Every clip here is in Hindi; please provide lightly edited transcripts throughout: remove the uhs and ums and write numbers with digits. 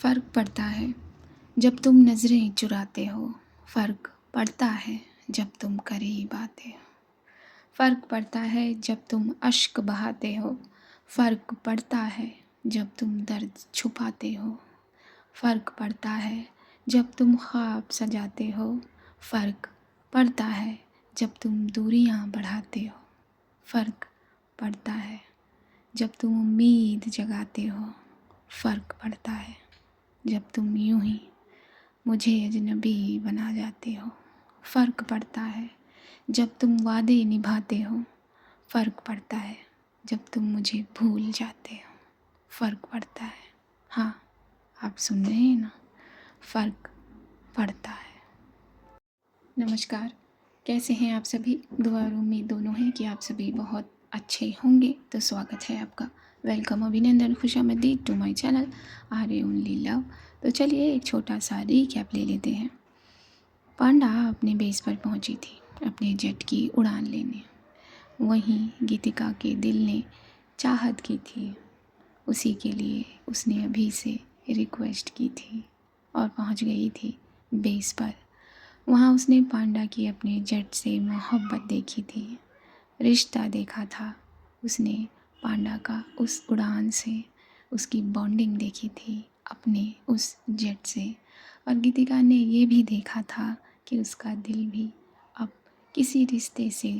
फ़र्क पड़ता है जब तुम नज़रें चुराते हो, फ़र्क पड़ता है जब तुम करीब आते हो। फ़र्क पड़ता है जब तुम अश्क बहाते हो, फ़र्क पड़ता है जब तुम दर्द छुपाते हो। फ़र्क पड़ता है जब तुम ख्वाब सजाते हो, फ़र्क पड़ता है जब तुम दूरियां बढ़ाते हो। फ़र्क पड़ता है जब तुम उम्मीद जगाते हो, फ़र्क पड़ता है जब तुम यूं ही मुझे अजनबी बना जाते हो। फ़र्क पड़ता है जब तुम वादे निभाते हो, फ़र्क पड़ता है जब तुम मुझे भूल जाते हो। फ़र्क पड़ता है, हाँ आप सुन रहे हैं ना, फ़र्क पड़ता है। नमस्कार, कैसे हैं आप सभी? दुआ और उम्मीद दोनों है कि आप सभी बहुत अच्छे होंगे। तो स्वागत है आपका, वेलकम, अभिनंदन, खुशामदीद to my channel Arya only love. तो चलिए एक छोटा सा रीकैप ले लेते हैं। पांडा अपने बेस पर पहुंची थी अपने जेट की उड़ान लेने। वहीं गीतिका के दिल ने चाहत की थी, उसी के लिए उसने अभी से रिक्वेस्ट की थी और पहुंच गई थी बेस पर। वहाँ उसने पांडा की अपने जेट से मोहब्बत देखी थी, रिश्ता देखा था उसने पांडा का उस उड़ान से, उसकी बॉन्डिंग देखी थी अपने उस जेट से। और गीतिका ने ये भी देखा था कि उसका दिल भी अब किसी रिश्ते से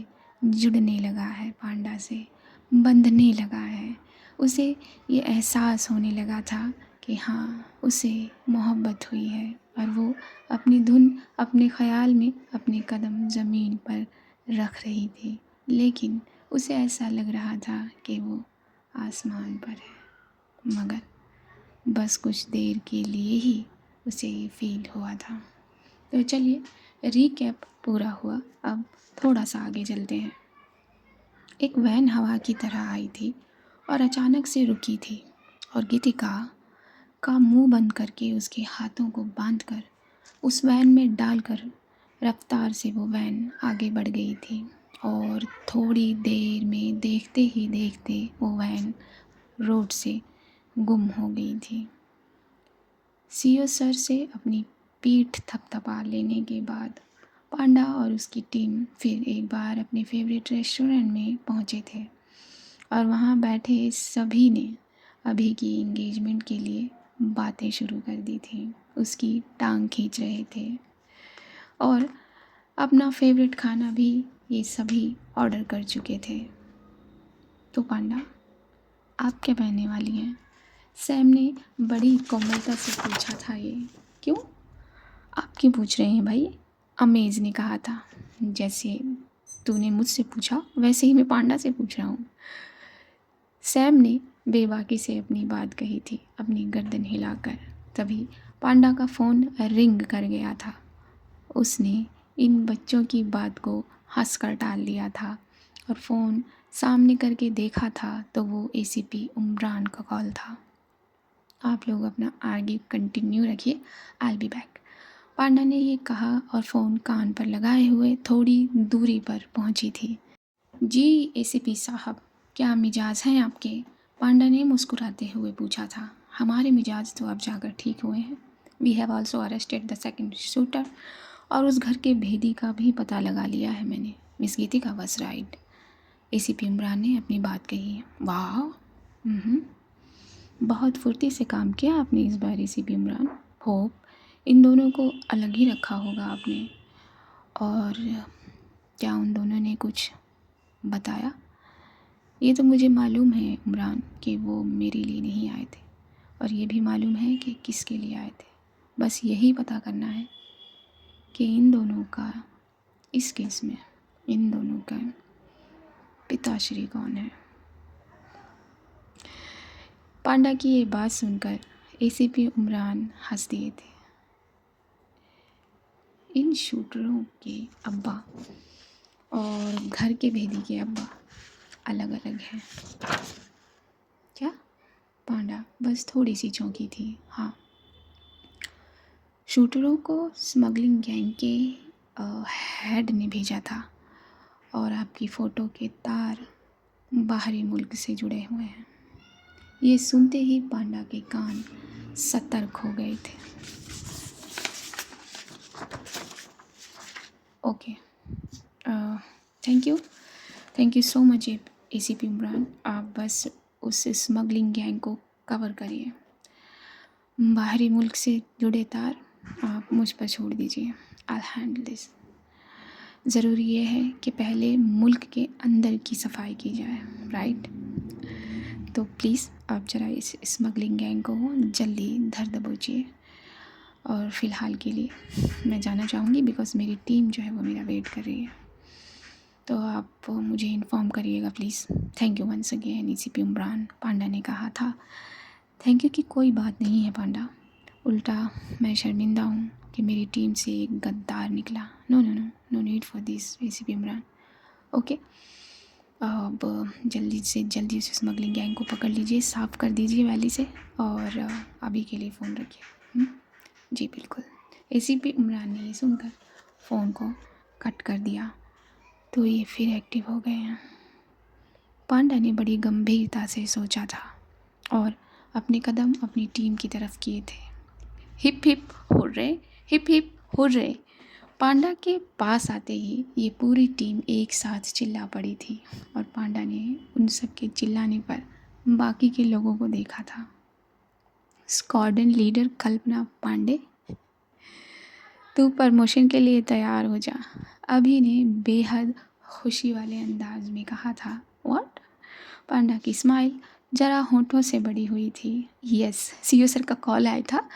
जुड़ने लगा है, पांडा से बंधने लगा है। उसे ये एहसास होने लगा था कि हाँ उसे मोहब्बत हुई है और वो अपनी धुन, अपने ख़याल में अपने कदम ज़मीन पर रख रही थी, लेकिन उसे ऐसा लग रहा था कि वो आसमान पर है, मगर बस कुछ देर के लिए ही उसे ये फील हुआ था। तो चलिए रीकैप पूरा हुआ, अब थोड़ा सा आगे चलते हैं। एक वैन हवा की तरह आई थी और अचानक से रुकी थी और गीतिका का मुंह बंद करके उसके हाथों को बांधकर उस वैन में डालकर रफ्तार से वो वैन आगे बढ़ गई थी। और थोड़ी देर में देखते ही देखते वो वैन रोड से गुम हो गई थी। सीओ सर से अपनी पीठ थपथपा लेने के बाद पांडा और उसकी टीम फिर एक बार अपने फेवरेट रेस्टोरेंट में पहुंचे थे और वहां बैठे सभी ने अभी की इंगेजमेंट के लिए बातें शुरू कर दी थी, उसकी टांग खींच रहे थे और अपना फेवरेट खाना भी ये सभी ऑर्डर कर चुके थे। तो पांडा आप क्या पहनने वाली हैं? सैम ने बड़ी कोमलता से पूछा था। ये क्यों, आप क्यों पूछ रहे हैं भाई? अमेज ने कहा था। जैसे तूने मुझसे पूछा वैसे ही मैं पांडा से पूछ रहा हूँ। सैम ने बेबाकी से अपनी बात कही थी, अपनी गर्दन हिलाकर। तभी पांडा का फ़ोन रिंग कर गया था। उसने इन बच्चों की बात को हंसकर टाल दिया था और फ़ोन सामने करके देखा था तो वो एसीपी उमरान का कॉल था। आप लोग अपना आर्ग्यू कंटिन्यू रखिए, आई बी बैक। पांडा ने ये कहा और फ़ोन कान पर लगाए हुए थोड़ी दूरी पर पहुंची थी। जी एसीपी साहब, क्या मिजाज हैं आपके? पांडा ने मुस्कुराते हुए पूछा था। हमारे मिजाज तो अब जाकर ठीक हुए हैं। We have also arrested the second shooter और उस घर के भेदी का भी पता लगा लिया है मैंने। Miss Geetika was right, ACP Imran ने अपनी बात कही है। वाह, बहुत फुर्ती से काम किया आपने इस बार एसीपी इमरान। होप इन दोनों को अलग ही रखा होगा आपने। और क्या उन दोनों ने कुछ बताया? ये तो मुझे मालूम है इमरान कि वो मेरे लिए नहीं आए थे और ये भी मालूम है कि किसके लिए आए थे। बस यही पता करना है कि इन दोनों का, इस केस में इन दोनों का पिताश्री कौन है। पांडा की ये बात सुनकर एसीपी उमरान हंस दिए थे। इन शूटरों के अब्बा और घर के भेदी के अब्बा अलग अलग हैं क्या? पांडा बस थोड़ी सी चौंकी थी। हाँ, शूटरों को स्मगलिंग गैंग के हेड ने भेजा था और आपकी फ़ोटो के तार बाहरी मुल्क से जुड़े हुए हैं। ये सुनते ही पांडा के कान सतर्क हो गए थे। Okay, thank you so much ACP Imran. आप बस उस स्मगलिंग गैंग को कवर करिए। बाहरी मुल्क से जुड़े तार आप मुझ पर छोड़ दीजिए। I handle this. ज़रूरी ये है कि पहले मुल्क के अंदर की सफाई की जाए, राइट? तो प्लीज़ आप ज़रा इस स्मगलिंग गैंग को जल्दी धर दबोचिए। और फ़िलहाल के लिए मैं जाना चाहूँगी बिकॉज़ मेरी टीम जो है वो मेरा वेट कर रही है। तो आप मुझे इन्फॉर्म करिएगा please. Thank you once again ACP Imran, Panda ने कहा था। थैंक यू की कोई बात नहीं है पांडा, उल्टा मैं शर्मिंदा हूँ कि मेरी टीम से एक गद्दार निकला। No no no no need for this ACP Imran. Okay, अब जल्दी से जल्दी उस स्मगलिंग गैंग को पकड़ लीजिए, साफ़ कर दीजिए वैली से, और अभी के लिए फ़ोन रखिए। जी बिल्कुल। एसीपी इमरान ने ये सुनकर फ़ोन को कट कर दिया तो ये फिर एक्टिव हो गए हैं। पांडा ने बड़ी गंभीरता से सोचा था और अपने कदम अपनी टीम की तरफ किए थे। Hip hip hurray, hip hip hurray. Panda के पास आते ही ये पूरी टीम एक साथ चिल्ला पड़ी थी और पांडा ने उन सब के चिल्लाने पर बाकी के लोगों को देखा था। स्क्वाड्रन लीडर कल्पना पांडे, तू प्रमोशन के लिए तैयार हो जा, अभी ने बेहद खुशी वाले अंदाज में कहा था। व्हाट? पांडा की स्माइल जरा होंठों से बड़ी हुई थी। यस, सीईओ सर का कॉल आया था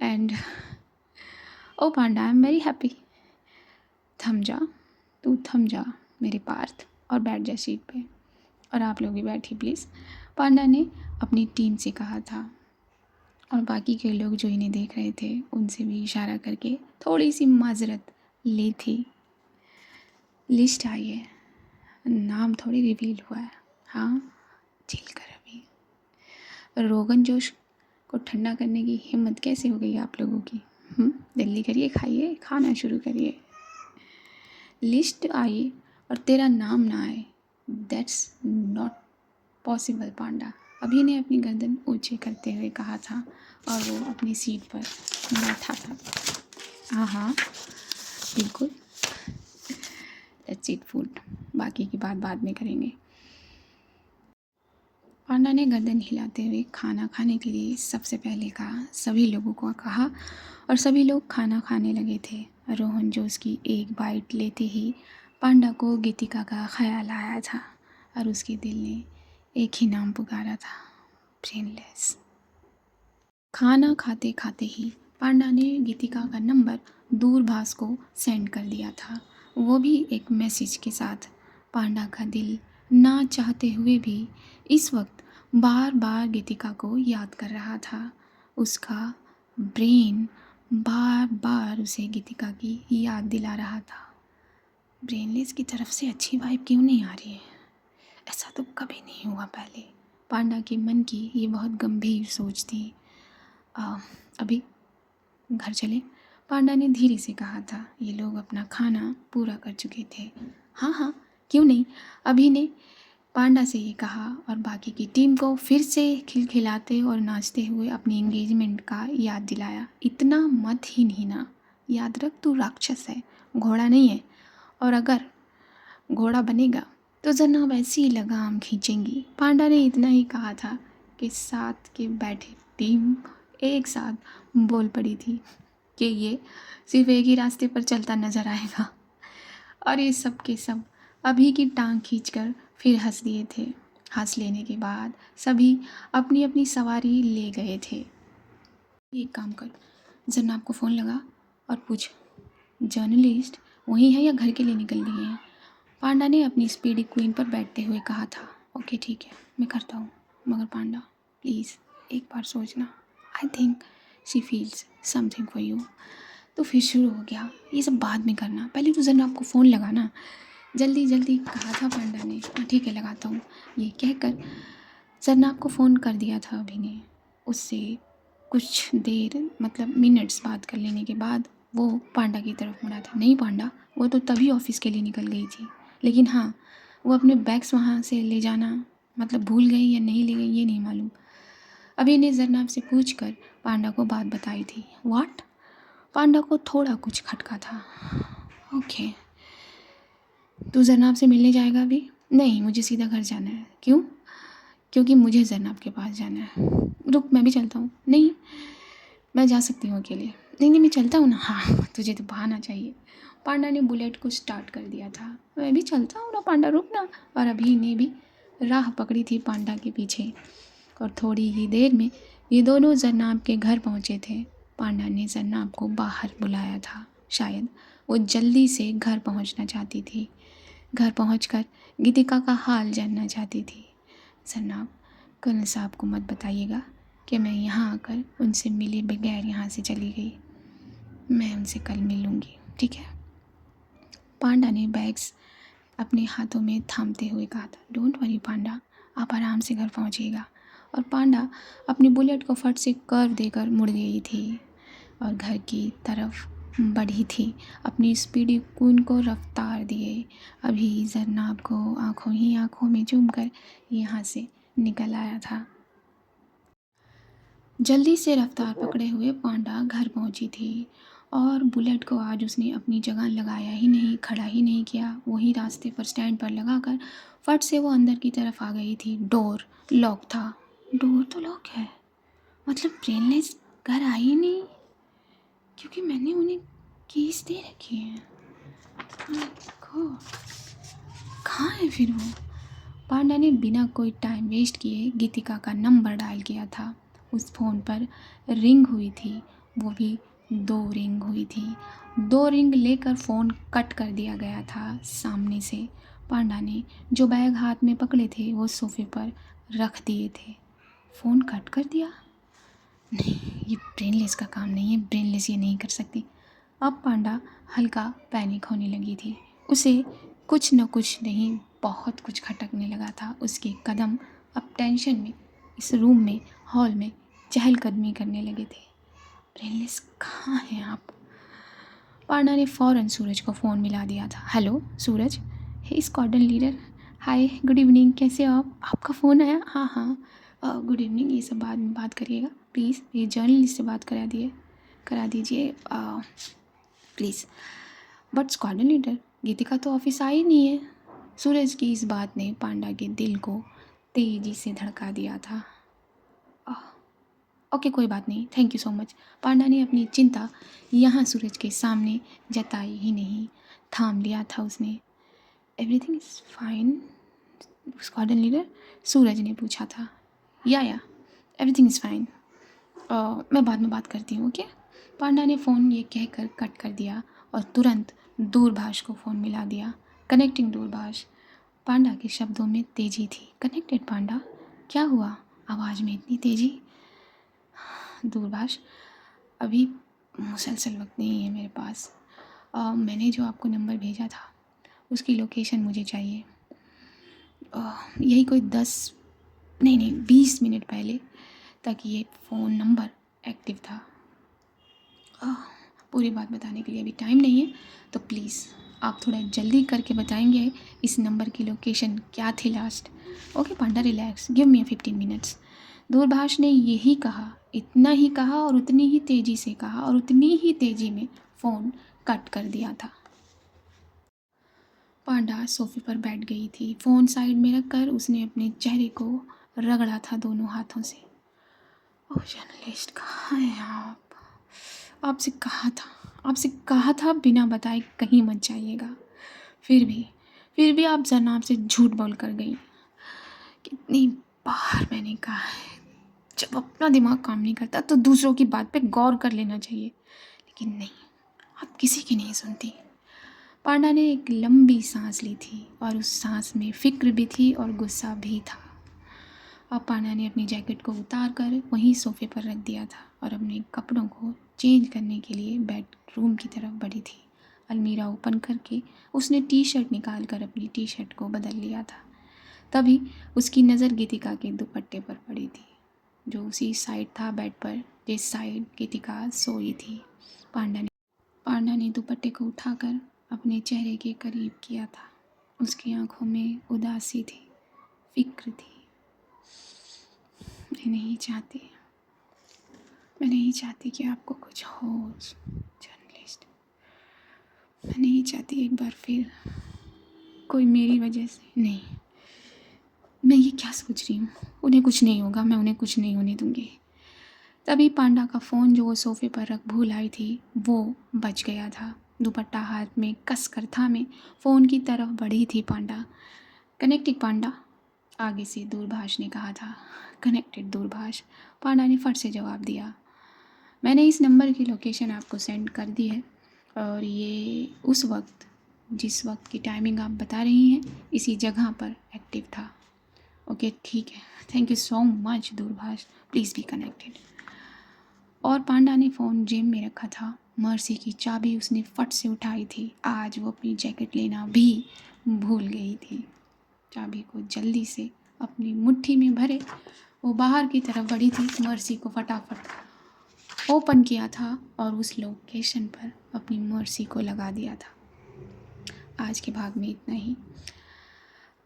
and oh Panda, I am very happy. थम जा, तू थम जा मेरे पार्थ, और बैठ जा सीट पे, और आप लोग भी बैठिए प्लीज़, पांडा ने अपनी टीम से कहा था। और बाकी के लोग जो इन्हें देख रहे थे उनसे भी इशारा करके थोड़ी सी माजरत ली थी। लिस्ट आई है, नाम थोड़ी रिवील हुआ है। हाँ, चिल कर अभी। रोगन जोश को ठंडा करने की हिम्मत कैसे हो गई आप लोगों की? जल्दी करिए, खाइए, खाना शुरू करिए। लिस्ट आई और तेरा नाम ना आए, दैट्स नॉट पॉसिबल पांडा, अभी ने अपनी गर्दन ऊंचे करते हुए कहा था और वो अपनी सीट पर बैठा था। हाँ बिल्कुल, लेट्स ईट फूड, बाकी की बात बाद में करेंगे। पांडा ने गर्दन हिलाते हुए खाना खाने के लिए सबसे पहले कहा, सभी लोगों को कहा, और सभी लोग खाना खाने लगे थे। रोहन जोश की एक बाइट लेते ही पांडा को गीतिका का ख्याल आया था और उसके दिल ने एक ही नाम पुकारा था, ब्रेनलेस। खाना खाते खाते ही पांडा ने गीतिका का नंबर दूरभाष को सेंड कर दिया था, वो भी एक मैसेज के साथ। पांडा का दिल ना चाहते हुए भी इस वक्त बार बार गीतिका को याद कर रहा था। उसका ब्रेन बार बार उसे गीतिका की याद दिला रहा था। ब्रेनलेस की तरफ से अच्छी वाइब क्यों नहीं आ रही है? ऐसा तो कभी नहीं हुआ पहले। पांडा के मन की ये बहुत गंभीर सोच थी। अभी घर चले, पांडा ने धीरे से कहा था। ये लोग अपना खाना पूरा कर चुके थे। हाँ क्यों नहीं, अभी ने पांडा से ये कहा और बाकी की टीम को फिर से खिलखिलाते और नाचते हुए अपनी एंगेजमेंट का याद दिलाया। इतना मत ही नहीं ना, याद रख तू राक्षस है, घोड़ा नहीं है, और अगर घोड़ा बनेगा तो जनाब ऐसी ही लगाम खींचेंगी। पांडा ने इतना ही कहा था कि साथ के बैठे टीम एक साथ बोल पड़ी थी कि ये सिर्फ एक ही रास्ते पर चलता नजर आएगा, और ये सब के सब अभी की टांग खींचकर फिर हंस दिए थे। हंस लेने के बाद सभी अपनी अपनी सवारी ले गए थे। एक काम कर, जनाब को फ़ोन लगा और पूछ जर्नलिस्ट वहीं है या घर के लिए निकल गई हैं। पांडा ने अपनी स्पीडी क्वीन पर बैठते हुए कहा था। ओके ठीक है, मैं करता हूँ, मगर पांडा प्लीज़ एक बार सोचना, I think she feels something for you. तो फिर शुरू हो गया, ये सब बाद में करना, पहले तो जनाब को फ़ोन लगाना, जल्दी जल्दी कहा था पांडा ने। हाँ ठीक है, लगाता हूँ, ये कहकर जनाब को फ़ोन कर दिया था अभी ने। उससे कुछ देर मतलब मिनट्स बात कर लेने के बाद वो पांडा की तरफ मुड़ा था। नहीं पांडा, वो तो तभी ऑफिस के लिए निकल गई थी, लेकिन हाँ वो अपने बैग्स वहाँ से ले जाना मतलब भूल गई या नहीं ले गई ये नहीं मालूम, अभी ने जरनाब से पूछकर पांडा को बात बताई थी। व्हाट? पांडा को थोड़ा कुछ खटका था। ओके, तू जरनाब से मिलने जाएगा अभी? नहीं, मुझे सीधा घर जाना है। क्यों? क्योंकि मुझे जरनाब के पास जाना है। रुक, मैं भी चलता हूँ। नहीं, मैं जा सकती हूँ अकेले। नहीं नहीं, मैं चलता हूँ ना। हाँ, तुझे तो बहाना चाहिए। पांडा ने बुलेट को स्टार्ट कर दिया था। मैं भी चलता हूँ ना पांडा, रुक ना। और अभी ने भी राह पकड़ी थी पांडा के पीछे, और थोड़ी ही देर में ये दोनों जरनाब के घर पहुँचे थे। पांडा ने जरनाब को बाहर बुलाया था। शायद वो जल्दी से घर पहुँचना चाहती थी। घर पहुँचकर गीतिका का हाल जानना चाहती थी। जरनाब, कर्नल साहब को मत बताइएगा कि मैं यहाँ आकर उनसे मिले बगैर यहाँ से चली गई। मैं उनसे कल मिलूँगी, ठीक है? पांडा ने बैग्स अपने हाथों में थामते हुए कहा था। डोंट वरी पांडा, आप आराम से घर पहुँचिएगा। और पांडा अपनी बुलेट को फट से कर्व देकर मुड़ गई थी और घर की तरफ बढ़ी थी, अपनी स्पीडी क्वीन को रफ्तार दिए। अभी जरनाब को आंखों ही आंखों में चूमकर यहाँ से निकल आया था। जल्दी से रफ्तार पकड़े हुए पांडा घर पहुंची थी, और बुलेट को आज उसने अपनी जगह लगाया ही नहीं, खड़ा ही नहीं किया। वही रास्ते पर स्टैंड पर लगाकर फट से वो अंदर की तरफ आ गई थी। डोर लॉक था। डोर तो लॉक है, मतलब ब्रेनलेस घर आई ही नहीं, क्योंकि मैंने उन्हें कीज दे रखी है। कहाँ है फिर वो? पांडा ने बिना कोई टाइम वेस्ट किए गीतिका का नंबर डायल किया था। उस फ़ोन पर रिंग हुई थी, वो भी 2 रिंग हुई थी। 2 रिंग लेकर फ़ोन कट कर दिया गया था सामने से। पांडा ने जो बैग हाथ में पकड़े थे वो सोफे पर रख दिए थे। फ़ोन कट कर दिया? नहीं, ये ब्रेनलेस का काम नहीं है, ब्रेनलेस ये नहीं कर सकती। अब पांडा हल्का पैनिक होने लगी थी। उसे कुछ न कुछ नहीं, बहुत कुछ खटकने लगा था। उसके कदम अब टेंशन में इस रूम में, हॉल में चहलकदमी करने लगे थे। ब्रेनलेस कहाँ हैं आप? पांडा ने फ़ौरन सूरज को फ़ोन मिला दिया था। Hello Suraj, hey squadron leader, hi good evening, कैसे हो आप? आपका फ़ोन आया? हाँ हाँ, गुड इवनिंग, ये सब बाद में बात करिएगा प्लीज़। ये जर्नलिस्ट से बात करा दीजिए प्लीज़। बट स्क्वाड्रन लीडर, गीतिका तो ऑफिस आई नहीं है। सूरज की इस बात ने पांडा के दिल को तेजी से धड़का दिया था। ओके, कोई बात नहीं, थैंक यू सो मच। पांडा ने अपनी चिंता यहाँ सूरज के सामने जताई ही नहीं, थाम लिया था उसने। Everything is fine squadron leader, Suraj ने पूछा था। या एवरीथिंग इज़ फाइन, मैं बाद में बात करती हूँ, ओके? पांडा ने फ़ोन ये कहकर कट कर दिया और तुरंत दूरभाष को फ़ोन मिला दिया। कनेक्टिंग दूरभाष। पांडा के शब्दों में तेजी थी। कनेक्टेड पांडा, क्या हुआ? आवाज़ में इतनी तेजी। दूरभाष, अभी मुसलसल वक्त नहीं है मेरे पास। मैंने जो आपको नंबर भेजा था उसकी लोकेशन मुझे चाहिए। यही कोई 10 नहीं 20 मिनट पहले तक ये फ़ोन नंबर एक्टिव था। पूरी बात बताने के लिए अभी टाइम नहीं है, तो प्लीज़ आप थोड़ा जल्दी करके बताएंगे इस नंबर की लोकेशन क्या थी लास्ट। ओके पांडा, रिलैक्स, गिव मी 15 मिनट्स। दूरभाष ने यही कहा, इतना ही कहा और उतनी ही तेज़ी से कहा और उतनी ही तेज़ी में फ़ोन कट कर दिया था। पांडा सोफे पर बैठ गई थी। फ़ोन साइड में रखकर उसने अपने चेहरे को रगड़ा था दोनों हाथों से। ओह जर्नलिस्ट, कहाँ हैं आप? आपसे कहा था बिना बताए कहीं मत जाइएगा। फिर भी आप जनाब से झूठ बोल कर गई। कितनी बार मैंने कहा है, जब अपना दिमाग काम नहीं करता तो दूसरों की बात पे गौर कर लेना चाहिए, लेकिन नहीं, आप किसी की नहीं सुनती। पांडा ने एक लंबी सांस ली थी और उस सांस में फिक्र भी थी और गुस्सा भी था। अब पांडा ने अपनी जैकेट को उतार कर वहीं सोफे पर रख दिया था और अपने कपड़ों को चेंज करने के लिए बेडरूम की तरफ बढ़ी थी। अलमीरा ओपन करके उसने टी शर्ट निकाल कर अपनी टी शर्ट को बदल लिया था। तभी उसकी नज़र गीतिका के दुपट्टे पर पड़ी थी, जो उसी साइड था बेड पर जिस साइड गीतिका सोई थी। पांडा ने दुपट्टे को उठाकर अपने चेहरे के करीब किया था। उसकी आंखों में उदासी थी, फिक्र थी। मैं नहीं चाहती, मैं नहीं चाहती कि आपको कुछ हो जर्नलिस्ट। मैं नहीं चाहती एक बार फिर कोई मेरी वजह से, नहीं। मैं ये क्या सोच रही हूँ, उन्हें कुछ नहीं होगा, मैं उन्हें कुछ नहीं होने दूँगी। तभी पांडा का फ़ोन जो वो सोफ़े पर रख भूल आई थी वो बच गया था। दुपट्टा हाथ में कस कर थामे फ़ोन की तरफ बढ़ी थी पांडा। कनेक्टेड पांडा, आगे से दूरभाष ने कहा था। कनेक्टेड दूरभाष, पांडा ने फट से जवाब दिया। मैंने इस नंबर की लोकेशन आपको सेंड कर दी है और ये उस वक्त, जिस वक्त की टाइमिंग आप बता रही हैं, इसी जगह पर एक्टिव था। ओके ठीक है, थैंक यू सो मच दूरभाष, प्लीज़ बी कनेक्टेड। और पांडा ने फ़ोन जेब में रखा था। मर्सी की चाबी उसने फट से उठाई थी। आज वो अपनी जैकेट लेना भी भूल गई थी। चाबी को जल्दी से अपनी मुट्ठी में भरे वो बाहर की तरफ बढ़ी थी। मर्सी को फटाफट ओपन किया था और उस लोकेशन पर अपनी मर्सी को लगा दिया था। आज के भाग में इतना ही।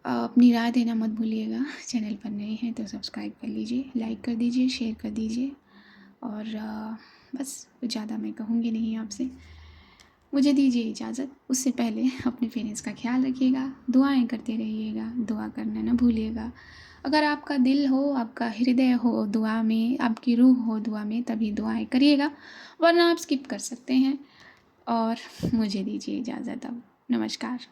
अपनी राय देना मत भूलिएगा। चैनल पर नए हैं तो सब्सक्राइब कर लीजिए, लाइक कर दीजिए, शेयर कर दीजिए। और बस कुछ ज़्यादा मैं कहूँगी नहीं आपसे। मुझे दीजिए इजाज़त। उससे पहले अपने पेरेंट्स का ख्याल रखिएगा, दुआएं करते रहिएगा, दुआ करना ना भूलिएगा। अगर आपका दिल हो, आपका हृदय हो दुआ में, आपकी रूह हो दुआ में, तभी दुआएं करिएगा, वरना आप स्किप कर सकते हैं। और मुझे दीजिए इजाज़त अब। नमस्कार।